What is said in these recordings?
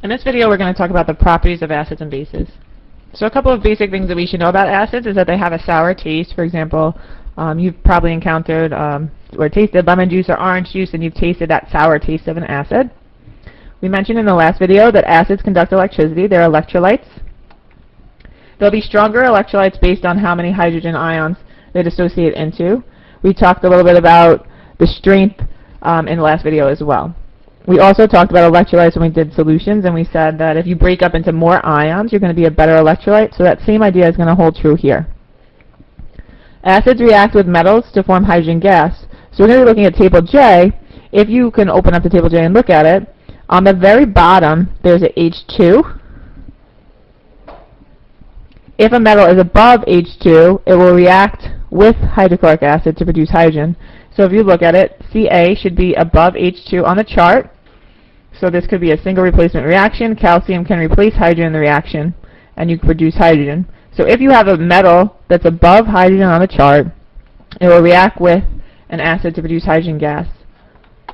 In this video, we're going to talk about the properties of acids and bases. So a couple of basic things that we should know about acids is that they have a sour taste. For example, you've probably encountered or tasted lemon juice or orange juice, and you've tasted that sour taste of an acid. We mentioned in the last video that acids conduct electricity. They're electrolytes. They'll be stronger electrolytes based on how many hydrogen ions they dissociate into. We talked a little bit about the strength in the last video as well. We also talked about electrolytes when we did solutions, and we said that if you break up into more ions, you're going to be a better electrolyte. So that same idea is going to hold true here. Acids react with metals to form hydrogen gas. So we're going to be looking at table J. If you can open up the table J and look at it, on the very bottom there's a H2. If a metal is above H2, it will react with hydrochloric acid to produce hydrogen. So if you look at it, Ca should be above H2 on the chart. So this could be a single replacement reaction. Calcium can replace hydrogen in the reaction, and you can produce hydrogen. So if you have a metal that's above hydrogen on the chart, it will react with an acid to produce hydrogen gas.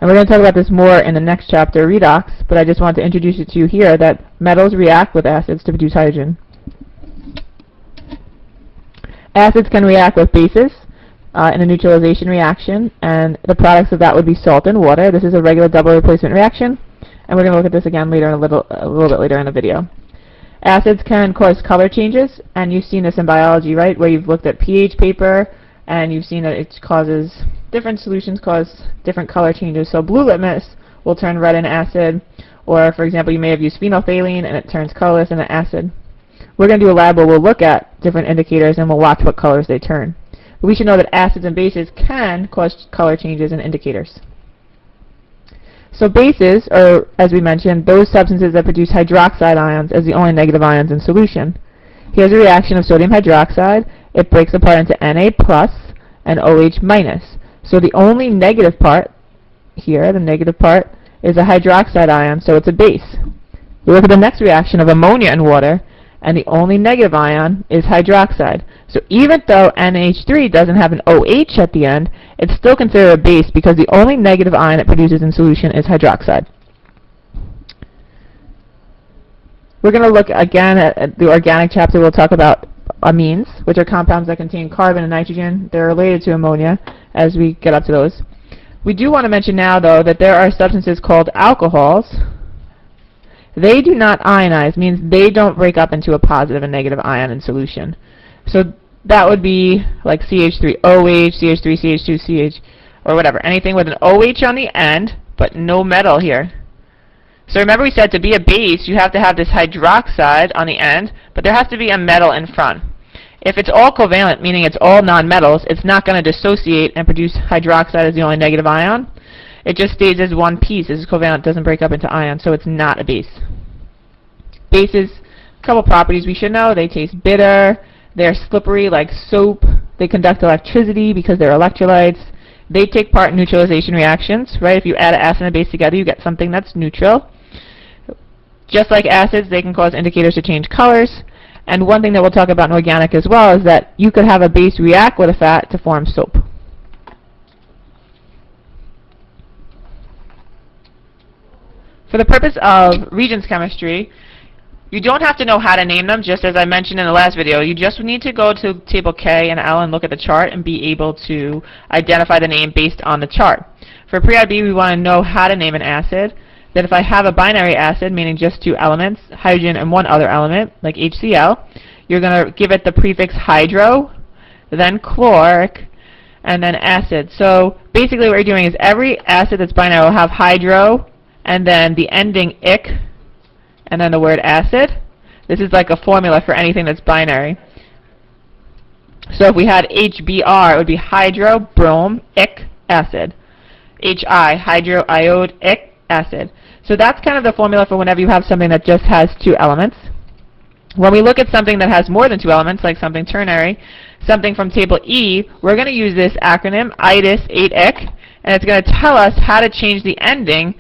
And we're going to talk about this more in the next chapter, redox, but I just wanted to introduce it to you here that metals react with acids to produce hydrogen. Acids can react with bases in a neutralization reaction, and the products of that would be salt and water. This is a regular double replacement reaction, and we're going to look at this again later in a little bit later in the video. Acids can cause color changes, and you've seen this in biology, right, where you've looked at pH paper, and you've seen that it causes different solutions cause different color changes. So blue litmus will turn red in acid, or for example, you may have used phenolphthalein and it turns colorless in an acid. We're going to do a lab where we'll look at different indicators and we'll watch what colors they turn. But we should know that acids and bases can cause color changes in indicators. So bases are, as we mentioned, those substances that produce hydroxide ions as the only negative ions in solution. Here's a reaction of sodium hydroxide. It breaks apart into Na plus and OH minus. So the only negative part here, the negative part, is a hydroxide ion, so it's a base. We look at the next reaction of ammonia and water, and the only negative ion is hydroxide. So even though NH3 doesn't have an OH at the end, it's still considered a base because the only negative ion it produces in solution is hydroxide. We're going to look again at the organic chapter. We'll talk about amines, which are compounds that contain carbon and nitrogen. They're related to ammonia as we get up to those. We do want to mention now, though, that there are substances called alcohols. They do not ionize, means they don't break up into a positive and negative ion in solution. So that would be like CH3OH, CH3CH2CH, or whatever. Anything with an OH on the end, but no metal here. So remember we said to be a base, you have to have this hydroxide on the end, but there has to be a metal in front. If it's all covalent, meaning it's all nonmetals, it's not going to dissociate and produce hydroxide as the only negative ion. It just stays as one piece. It's covalent, doesn't break up into ions, so it's not a base. Bases, a couple properties we should know. They taste bitter. They're slippery like soap. They conduct electricity because they're electrolytes. They take part in neutralization reactions, right? If you add an acid and a base together, you get something that's neutral. Just like acids, they can cause indicators to change colors. And one thing that we'll talk about in organic as well is that you could have a base react with a fat to form soap. For the purpose of Regents chemistry, you don't have to know how to name them, just as I mentioned in the last video. You just need to go to table K and L and look at the chart and be able to identify the name based on the chart. For pre-IB, we want to know how to name an acid. That if I have a binary acid, meaning just two elements, hydrogen and one other element, like HCl, you're going to give it the prefix hydro, then chloric, and then acid. So basically what you're doing is every acid that's binary will have hydro, and then the ending ic, and then the word acid. This is like a formula for anything that's binary. So if we had HBr, it would be hydro, brom, ic, acid. HI, hydro, iode, ic, acid. So that's kind of the formula for whenever you have something that just has two elements. When we look at something that has more than two elements, like something ternary, something from table E, we're going to use this acronym, IDIS 8IC, and it's going to tell us how to change the ending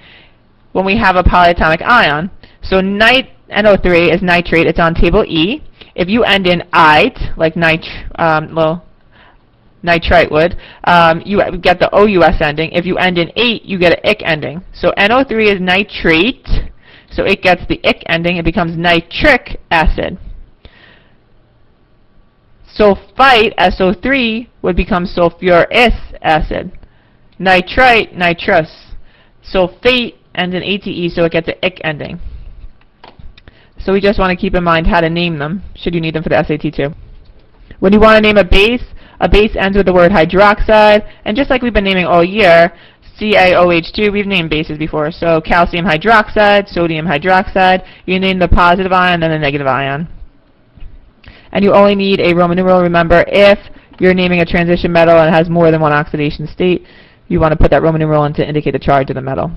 when we have a polyatomic ion. So NO3 is nitrate, it's on table E. If you end in ite, like nitrite would, you get the OUS ending. If you end in ate, you get an ic ending. So NO3 is nitrate. so it gets the ic ending. It becomes nitric acid. Sulfite, SO3, would become sulfurous acid. Nitrite, nitrous. Sulfate ends in ATE, so it gets an ic ending. So we just want to keep in mind how to name them, should you need them for the SAT too. When you want to name a base ends with the word hydroxide, and just like we've been naming all year, CaOH2, we've named bases before, so calcium hydroxide, sodium hydroxide, you name the positive ion and the negative ion. And you only need a Roman numeral. Remember, if you're naming a transition metal and it has more than one oxidation state, you want to put that Roman numeral in to indicate the charge of the metal.